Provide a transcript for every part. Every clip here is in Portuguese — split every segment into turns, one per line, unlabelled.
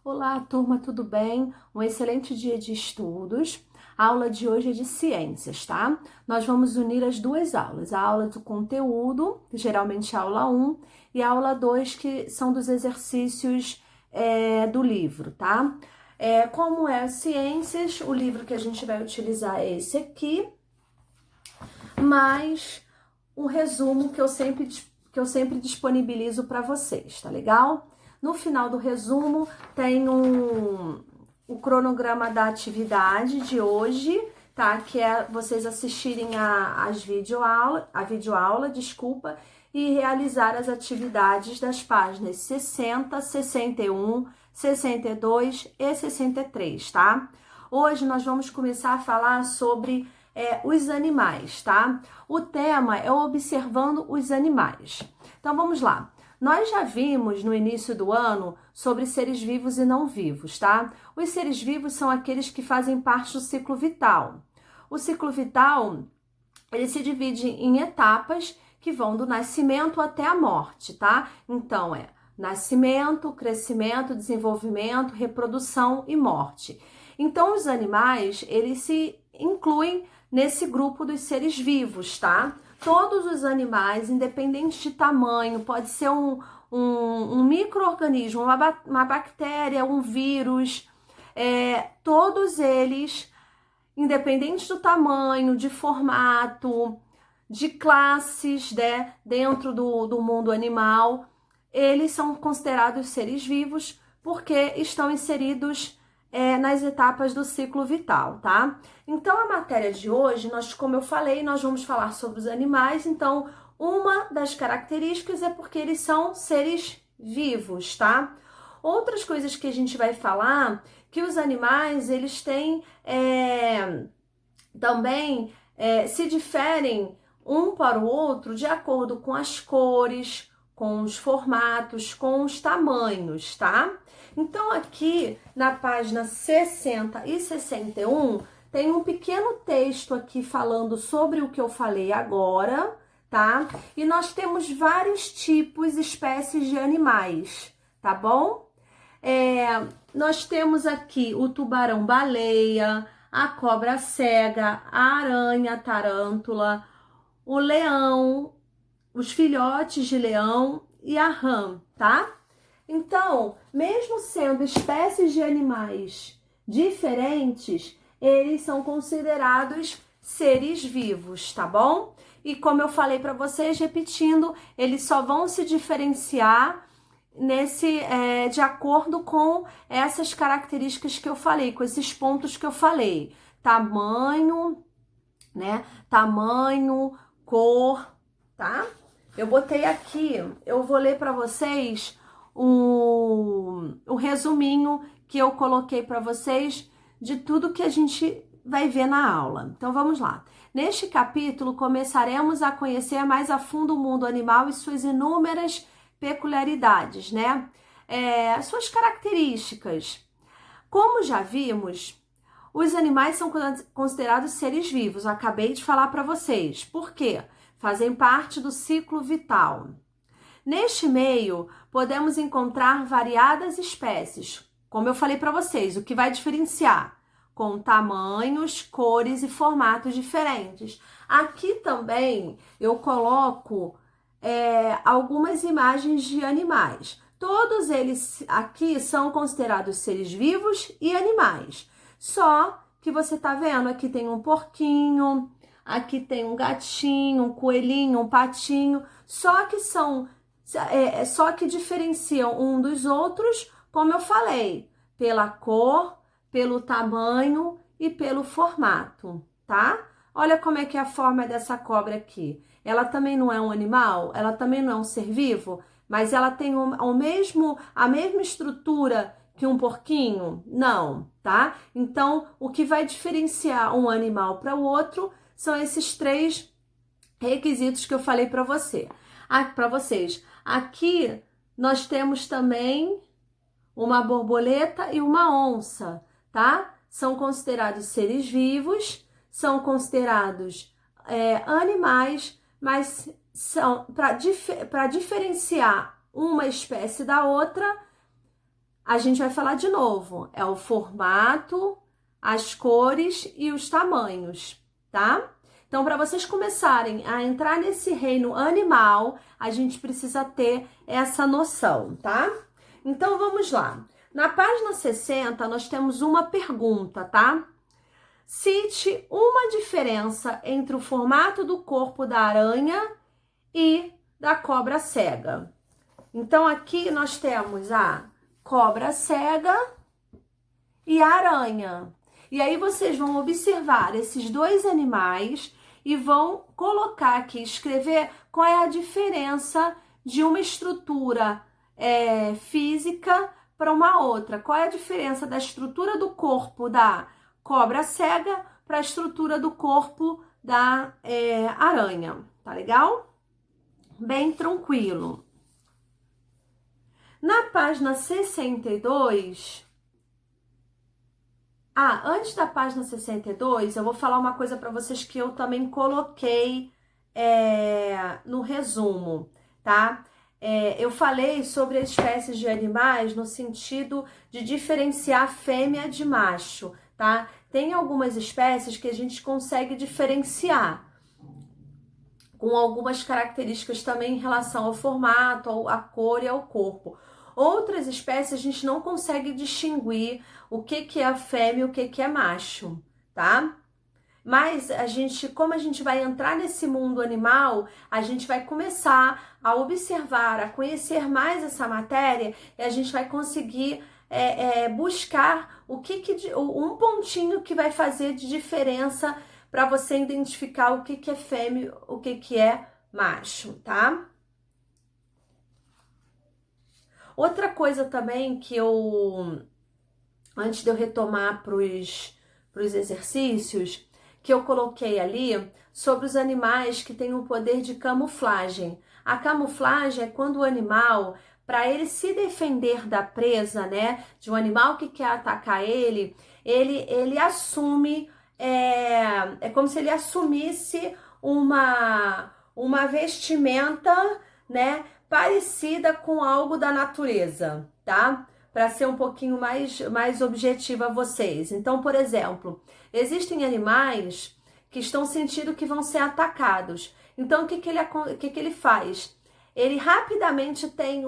Olá, turma, tudo bem? Um excelente dia de estudos. A aula de hoje é de ciências, tá? Nós vamos unir as duas aulas, a aula do conteúdo, que geralmente é a aula 1, e a aula 2, que são dos exercícios do livro, tá? Como é ciências, o livro que a gente vai utilizar é esse aqui, mas um resumo que eu sempre disponibilizo para vocês, tá legal? No final do resumo tem o cronograma da atividade de hoje, tá? Que é vocês assistirem a videoaula, desculpa, e realizar as atividades das páginas 60, 61, 62 e 63, tá? Hoje nós vamos começar a falar sobre os animais, tá? O tema é observando os animais. Então vamos lá. Nós já vimos no início do ano sobre seres vivos e não vivos, tá? Os seres vivos são aqueles que fazem parte do ciclo vital. O ciclo vital, ele se divide em etapas que vão do nascimento até a morte, tá? Então nascimento, crescimento, desenvolvimento, reprodução e morte. Então os animais, eles se incluem nesse grupo dos seres vivos, tá? Todos os animais, independente de tamanho, pode ser um micro-organismo, uma bactéria, um vírus, todos eles, independente do tamanho, de formato, de classes, né, dentro do mundo animal, eles são considerados seres vivos porque estão inseridos nas etapas do ciclo vital, tá? Então, a matéria de hoje, como eu falei, nós vamos falar sobre os animais. Então, uma das características é porque eles são seres vivos, tá? Outras coisas que a gente vai falar, que os animais, eles têm também se diferem um para o outro de acordo com as cores, com os formatos, com os tamanhos, tá? Então, aqui na página 60 e 61, tem um pequeno texto aqui falando sobre o que eu falei agora, tá? E nós temos vários tipos, espécies de animais, tá bom? Nós temos aqui o tubarão-baleia, a cobra cega, a aranha, a tarântula, o leão, os filhotes de leão e a rã, tá? Então, mesmo sendo espécies de animais diferentes, eles são considerados seres vivos, tá bom? E como eu falei para vocês, repetindo, eles só vão se diferenciar de acordo com essas características que eu falei, com esses pontos que eu falei. Tamanho, né? Tamanho, cor, tá? Eu botei aqui, eu vou ler para vocês o resuminho que eu coloquei para vocês de tudo que a gente vai ver na aula. Então vamos lá. Neste capítulo começaremos a conhecer mais a fundo o mundo animal e suas inúmeras peculiaridades, né? Suas características. Como já vimos, os animais são considerados seres vivos. Eu acabei de falar para vocês. Por quê? Fazem parte do ciclo vital. Neste meio, podemos encontrar variadas espécies, como eu falei para vocês, o que vai diferenciar com tamanhos, cores e formatos diferentes. Aqui também eu coloco algumas imagens de animais. Todos eles aqui são considerados seres vivos e animais. Só que você tá vendo, aqui tem um porquinho, aqui tem um gatinho, um coelhinho, um patinho, só que diferenciam um dos outros, como eu falei, pela cor, pelo tamanho e pelo formato, tá? Olha como é que é a forma dessa cobra aqui. Ela também não é um animal, ela também não é um ser vivo, mas ela tem a mesma estrutura que um porquinho? Não, tá? Então, o que vai diferenciar um animal para o outro são esses três requisitos que eu falei para vocês. Aqui nós temos também uma borboleta e uma onça, tá? São considerados seres vivos, são considerados animais, mas são para diferenciar uma espécie da outra, a gente vai falar de novo. É o formato, as cores e os tamanhos, tá? Então, para vocês começarem a entrar nesse reino animal, a gente precisa ter essa noção, tá? Então, vamos lá. Na página 60, nós temos uma pergunta, tá? Cite uma diferença entre o formato do corpo da aranha e da cobra cega. Então, aqui nós temos a cobra cega e a aranha. E aí, vocês vão observar esses dois animais e vão colocar aqui, escrever qual é a diferença de uma estrutura física para uma outra. Qual é a diferença da estrutura do corpo da cobra cega para a estrutura do corpo da aranha. Tá legal? Bem tranquilo. Na página 62... antes da página 62, eu vou falar uma coisa para vocês que eu também coloquei no resumo, tá? Eu falei sobre as espécies de animais no sentido de diferenciar fêmea de macho, tá? Tem algumas espécies que a gente consegue diferenciar com algumas características também em relação ao formato, à cor e ao corpo. Outras espécies a gente não consegue distinguir o que é fêmea e o que é macho, tá? Mas como a gente vai entrar nesse mundo animal, a gente vai começar a observar, a conhecer mais essa matéria e a gente vai conseguir buscar um pontinho que vai fazer de diferença para você identificar o que é fêmea, o que é macho, tá? Outra coisa também que antes de eu retomar para os exercícios, que eu coloquei ali sobre os animais que têm o poder de camuflagem. A camuflagem é quando o animal, para ele se defender da presa, né, de um animal que quer atacar ele assume, é como se ele assumisse uma vestimenta, né, parecida com algo da natureza, tá? Para ser um pouquinho mais objetiva a vocês. Então, por exemplo, existem animais que estão sentindo que vão ser atacados. Então, o que ele faz? Ele rapidamente tem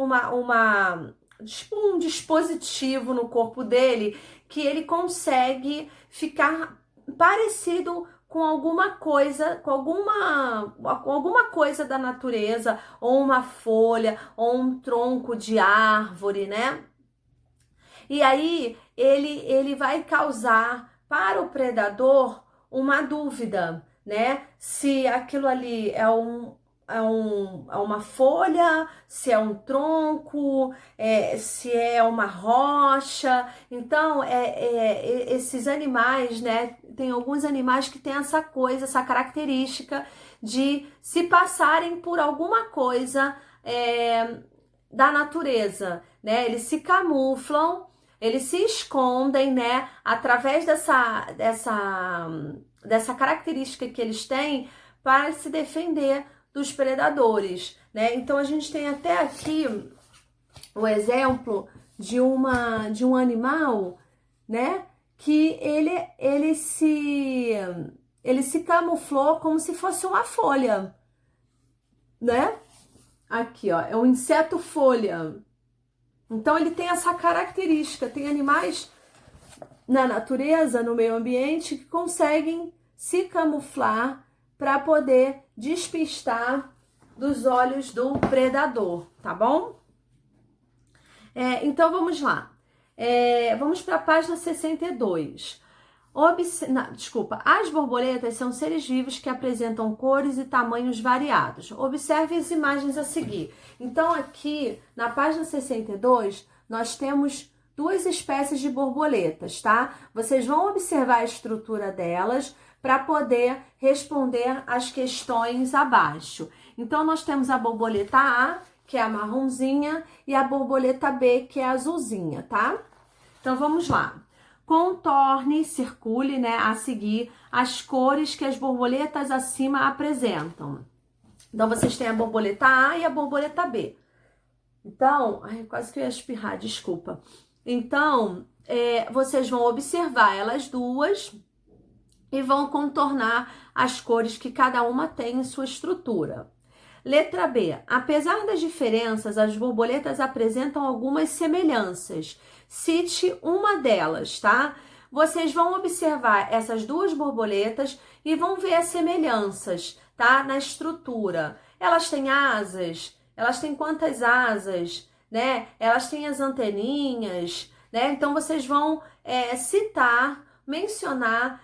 tipo um dispositivo no corpo dele que ele consegue ficar parecido com alguma coisa, com alguma coisa da natureza, ou uma folha, ou um tronco de árvore, né? E aí ele vai causar para o predador uma dúvida, né? Se aquilo ali é uma folha, se é um tronco, se é uma rocha. Então, esses animais, né? Tem alguns animais que têm essa característica de se passarem por alguma coisa da natureza, né? Eles se camuflam, eles se escondem, né? Através dessa característica que eles têm para se defender dos predadores, né? Então a gente tem até aqui o exemplo de um animal, né? Que ele se camuflou como se fosse uma folha, né? Aqui, ó, é um inseto folha. Então ele tem essa característica. Tem animais na natureza, no meio ambiente, que conseguem se camuflar para poder despistar dos olhos do predador, tá bom? Então vamos lá. Vamos para a página 62. As borboletas são seres vivos que apresentam cores e tamanhos variados. Observe as imagens a seguir. Então aqui na página 62 nós temos duas espécies de borboletas, tá? Vocês vão observar a estrutura delas para poder responder as questões abaixo. Então, nós temos a borboleta A, que é a marronzinha, e a borboleta B, que é a azulzinha, tá? Então, vamos lá. Contorne, circule, né, a seguir as cores que as borboletas acima apresentam. Então, vocês têm a borboleta A e a borboleta B. Então, quase que eu ia espirrar, desculpa. Então, vocês vão observar elas duas e vão contornar as cores que cada uma tem em sua estrutura. Letra B. Apesar das diferenças, as borboletas apresentam algumas semelhanças. Cite uma delas, tá? Vocês vão observar essas duas borboletas e vão ver as semelhanças, tá? Na estrutura. Elas têm asas? Elas têm quantas asas? Né? Elas têm as anteninhas, né? Então, vocês vão citar, mencionar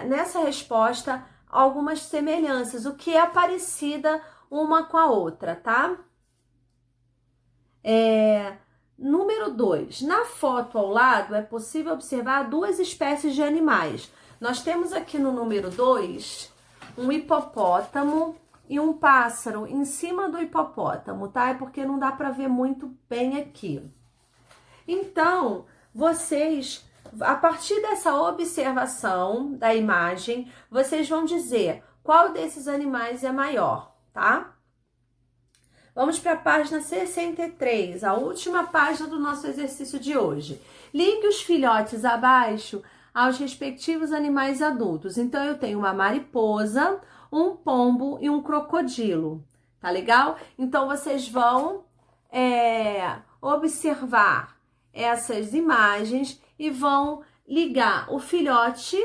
nessa resposta algumas semelhanças, o que é parecida uma com a outra, tá? Número 2. Na foto ao lado é possível observar duas espécies de animais. Nós temos aqui no número 2 um hipopótamo e um pássaro em cima do hipopótamo, tá? É porque não dá para ver muito bem aqui. Então, vocês, a partir dessa observação da imagem, vocês vão dizer qual desses animais é maior, tá? Vamos para a página 63, a última página do nosso exercício de hoje. Ligue os filhotes abaixo aos respectivos animais adultos. Então, eu tenho uma mariposa, um pombo e um crocodilo, tá legal? Então, vocês vão observar essas imagens e vão ligar o filhote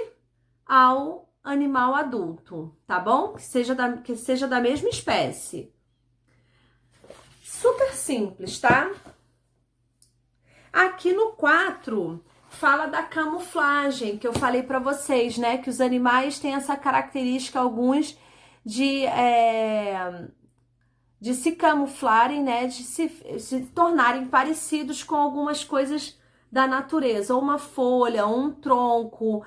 ao animal adulto, tá bom? Que seja da mesma espécie. Super simples, tá? Aqui no 4 fala da camuflagem, que eu falei para vocês, né? Que os animais têm essa característica, alguns, de se camuflarem, né? De se tornarem parecidos com algumas coisas da natureza, ou uma folha, ou um tronco,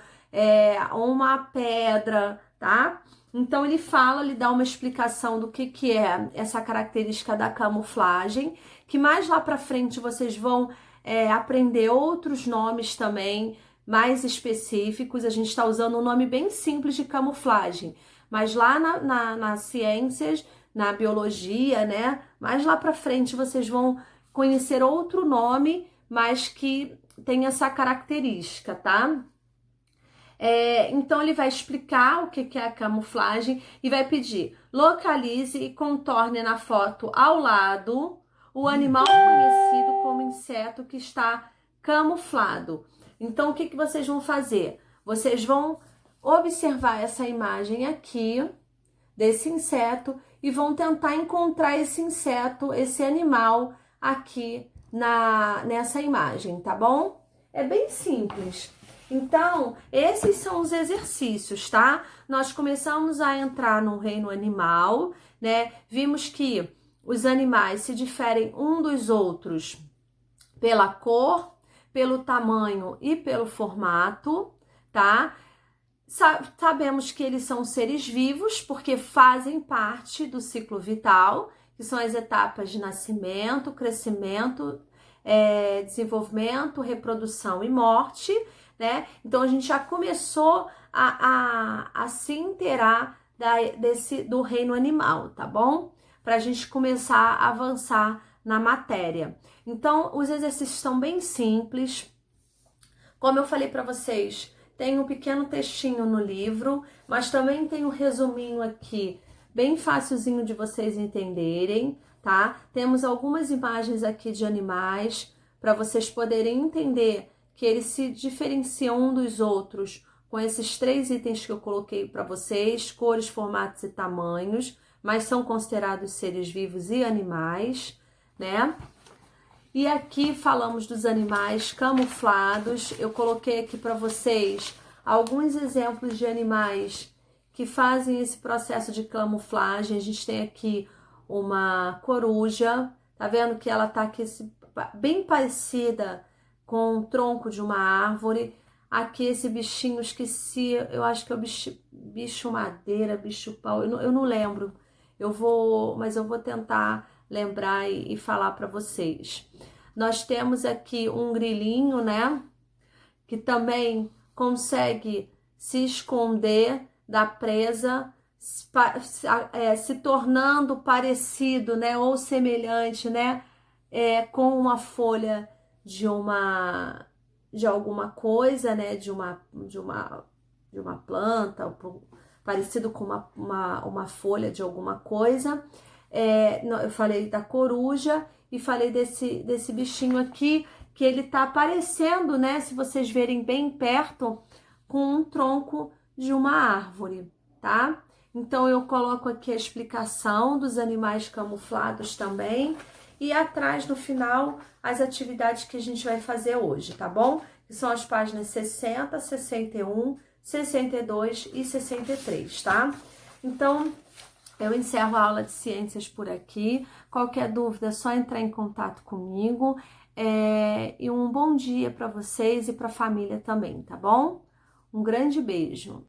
ou uma pedra, tá? Então, ele fala, ele dá uma explicação do que é essa característica da camuflagem, que mais lá pra frente vocês vão aprender outros nomes também, mais específicos. A gente está usando um nome bem simples de camuflagem, mas lá nas ciências, na biologia, né? Mais lá pra frente vocês vão conhecer outro nome, mas que tem essa característica, tá? Então, ele vai explicar o que é a camuflagem e vai pedir: localize e contorne na foto ao lado o animal conhecido como inseto que está camuflado. Então, o que vocês vão fazer? Vocês vão observar essa imagem aqui desse inseto e vão tentar encontrar esse inseto, esse animal aqui nessa imagem, tá bom? É bem simples. Então, esses são os exercícios, tá? Nós começamos a entrar no reino animal, né? Vimos que os animais se diferem um dos outros pela cor, pelo tamanho e pelo formato, tá? Sabemos que eles são seres vivos porque fazem parte do ciclo vital, que são as etapas de nascimento, crescimento, desenvolvimento, reprodução e morte, né? Então, a gente já começou a se inteirar do reino animal, tá bom? Para a gente começar a avançar na matéria. Então, os exercícios são bem simples. Como eu falei para vocês, tem um pequeno textinho no livro, mas também tem um resuminho aqui, bem facilzinho de vocês entenderem, tá? Temos algumas imagens aqui de animais, para vocês poderem entender que eles se diferenciam um dos outros com esses 3 itens que eu coloquei para vocês: cores, formatos e tamanhos, mas são considerados seres vivos e animais, né? E aqui falamos dos animais camuflados. Eu coloquei aqui para vocês alguns exemplos de animais que fazem esse processo de camuflagem. A gente tem aqui uma coruja, tá vendo que ela tá aqui bem parecida com o tronco de uma árvore. Aqui esse bichinho, esqueci, eu acho que é o bicho madeira, bicho pau, eu não lembro. Mas eu vou tentar lembrar e falar para vocês. Nós temos aqui um grilinho, né? Que também consegue se esconder da presa, se tornando parecido, né? Ou semelhante, né? Com uma folha de alguma coisa, né, de uma planta, parecido com uma folha de alguma coisa. Eu falei da coruja e falei desse bichinho aqui, que ele tá aparecendo, né, se vocês verem bem perto, com um tronco de uma árvore, tá? Então eu coloco aqui a explicação dos animais camuflados também, e atrás no final as atividades que a gente vai fazer hoje, tá bom? Que são as páginas 60, 61, 62 e 63, tá? Então, eu encerro a aula de ciências por aqui. Qualquer dúvida é só entrar em contato comigo. E um bom dia para vocês e para a família também, tá bom? Um grande beijo.